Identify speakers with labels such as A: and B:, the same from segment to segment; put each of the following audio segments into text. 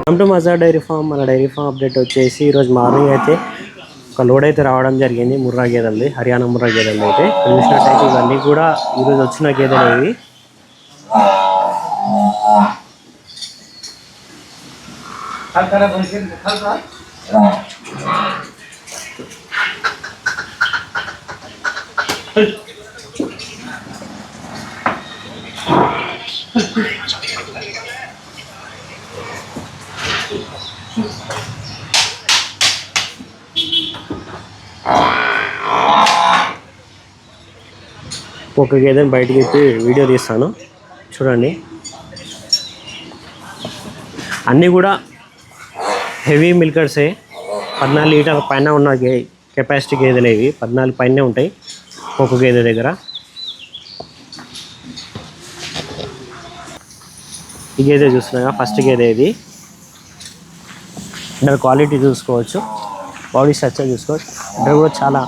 A: Welcome to మజా dairy farm. మన dairy farm update వచ్చేసి ఈరోజు మార్నింగ్ అయితే ఒక లోడ్ అయితే రావడం జరిగింది. ముర్రా గేదెలది, హర్యానా ముర్రా గేదెలు అయితే చూసినట్టయితే ఇవన్నీ కూడా ఈరోజు వచ్చిన గేదెలు ఇవి. ఒక గేదెని బయటికి ఎత్తి వీడియో తీస్తాను చూడండి. అన్నీ కూడా హెవీ మిల్కర్సే. 14 లీటర్ల పైన ఉన్న కెపాసిటీ గేదెలు ఇవి. 14 పైనే ఉంటాయి ఒక్కొక్క గేదె దగ్గర. ఈ గేదె చూస్తున్నాగా ఫస్ట్ గేదె ఇది. ఇక్కడ క్వాలిటీ చూసుకోవచ్చు, బాడీ స్ట్రక్చర్ చూసుకోవచ్చు. ఇక్కడ కూడా చాలా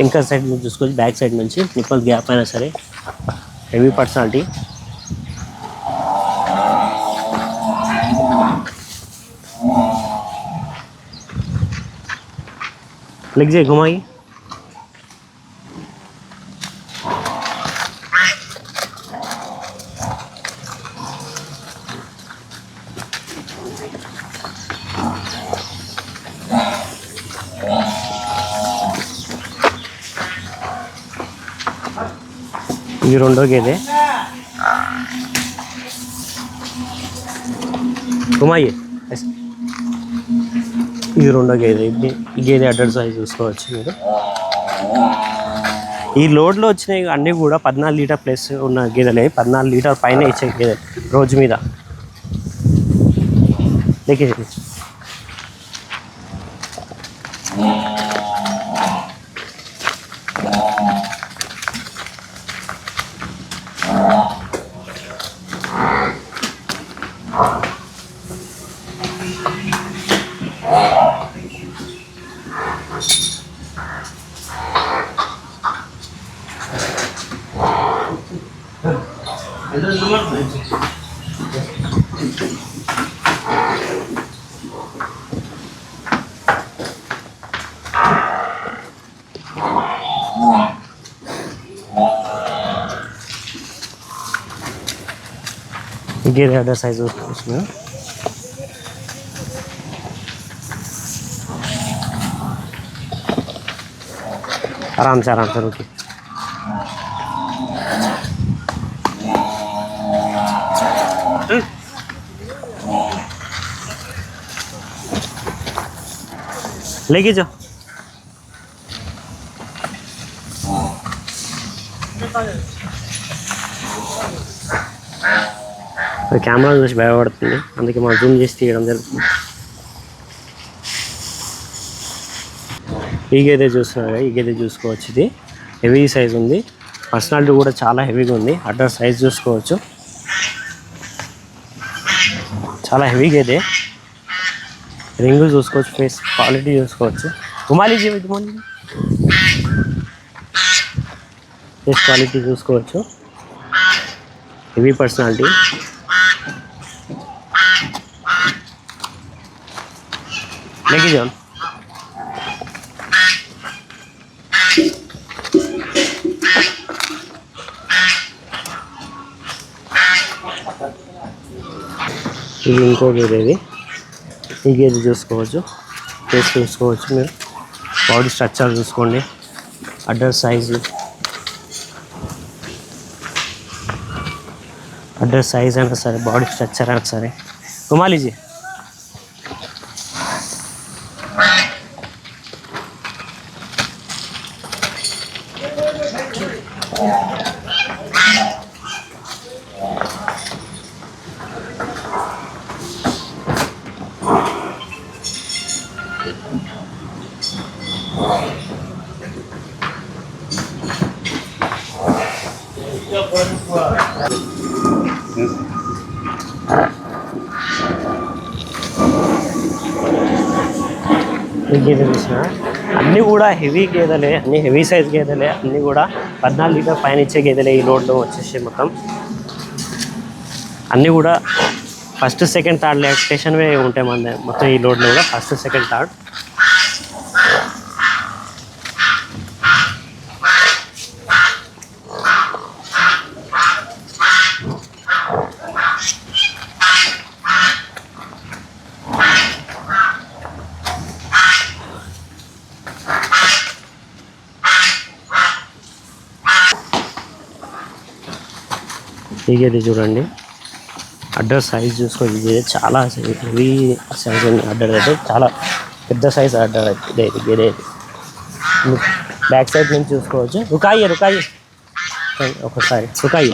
A: ఇంకా సైడ్ నుంచి చూసుకోవచ్చు, బ్యాక్ సైడ్ నుంచి నిప్పల్ గ్యాప్ అయినా సరే హెవీ పర్సనాలిటీ. లెగ్ చేయి घुमाई. ఇది రెండో గేదె. घुमाइए. ఇది రెండో గేదె. ఈ గేదె అడ్డర్ సైజ్ చూసుకోవచ్చు మీరు. ఈ లోడ్లో వచ్చినాయి అన్నీ కూడా 14 లీటర్ ప్లస్ ఉన్న గేదెలే. 14 లీటర్ పైన ఇచ్చే గేదెలు రోజు మీద. లేకే गैर अदर साइज उसमें आराम से रुकी. लेके जाओ. కెమెరా చూసి భయపడుతుంది, అందుకే మనం జూమ్ చేసి తీయడం జరుగుతుంది. ఈ గేదె చూస్తున్నారు, ఈ గేదె చూసుకోవచ్చు. ఇది హెవీ సైజ్ ఉంది, పర్సనాలిటీ కూడా చాలా హెవీగా ఉంది. అడ్డర్ సైజ్ చూసుకోవచ్చు, చాలా హెవీ గేదె. రింగులు చూసుకోవచ్చు, ఫేస్ క్వాలిటీ చూసుకోవచ్చు. గుమాలి ఫేస్ క్వాలిటీ చూసుకోవచ్చు, హెవీ పర్సనాలిటీ. लेके जाओ. ఇది ఇంకో గేదె. ఈ గేదె చూసుకోవచ్చు, ఫేస్ చూసుకోవచ్చు మీరు. బాడీ స్ట్రక్చర్ చూసుకోండి, అడ్డర్ సైజు, అడ్డర్ సైజ్ అయినా సరే, బాడీ స్ట్రక్చర్ అయినా సరే. घुमा लीजिए. గేదెలు చూసినా అన్నీ కూడా హెవీ గేదెలే, అన్నీ హెవీ సైజ్ గేదెలే, అన్నీ కూడా 14 లీటర్ పైన ఇచ్చే గేదెలే. ఈ లోడ్లో వచ్చేసి మొత్తం అన్నీ కూడా ఫస్ట్ సెకండ్ థర్డ్ లాక్టేషన్వే ఉంటాయి మన మొత్తం ఈ లోడ్లో కూడా ఫస్ట్ సెకండ్ థర్డ్. ఇది చూడండి అడ్డర్ సైజ్ చూసుకోండి, ఇది చాలా హెవీ సైజ్ ఉంది. అడ్డర్ అయితే చాలా పెద్ద సైజ్ అడ్డర్ అయితే ఇదే. బ్యాక్ సైడ్ నుంచి చూసుకోవచ్చు. రుకాయి ఒకసారి రుకాయి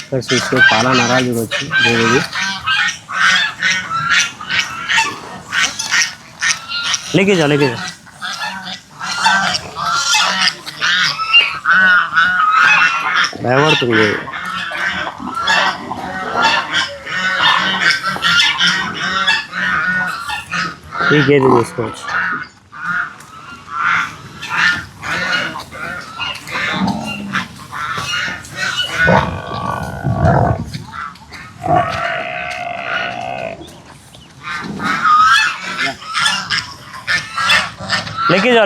A: ఇక్కడ చూసుకో, చాలా నరాలు చూడవచ్చు. ఇది లేకేజా భయపడుతుంది. ఈ గేదె చూసుకోవచ్చు. लेके जाओ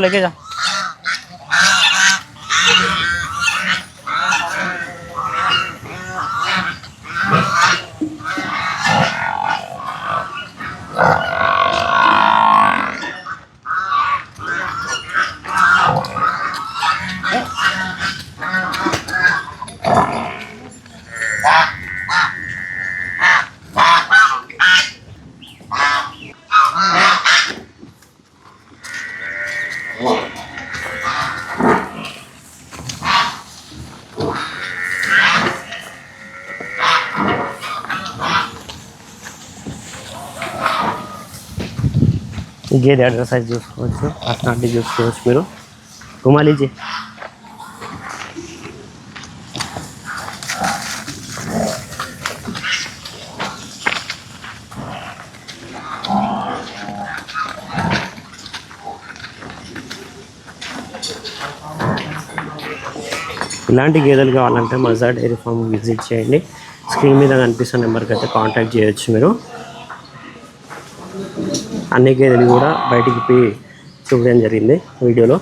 A: గేదె అడ్డర్ సైజ్ చూసుకోవచ్చు, అట్లాంటివి చూసుకోవచ్చు మీరు. घुमा लीजिए. ఇలాంటి గేదెలు కావాలంటే మజా డైరీ ఫామ్ విజిట్ చేయండి. స్క్రీన్ మీద కనిపిస్తున్న నెంబర్కి అయితే కాంటాక్ట్ చేయొచ్చు మీరు. అన్ని గేదెలు కూడా బయటికి చూడడం జరిగింది వీడియోలో.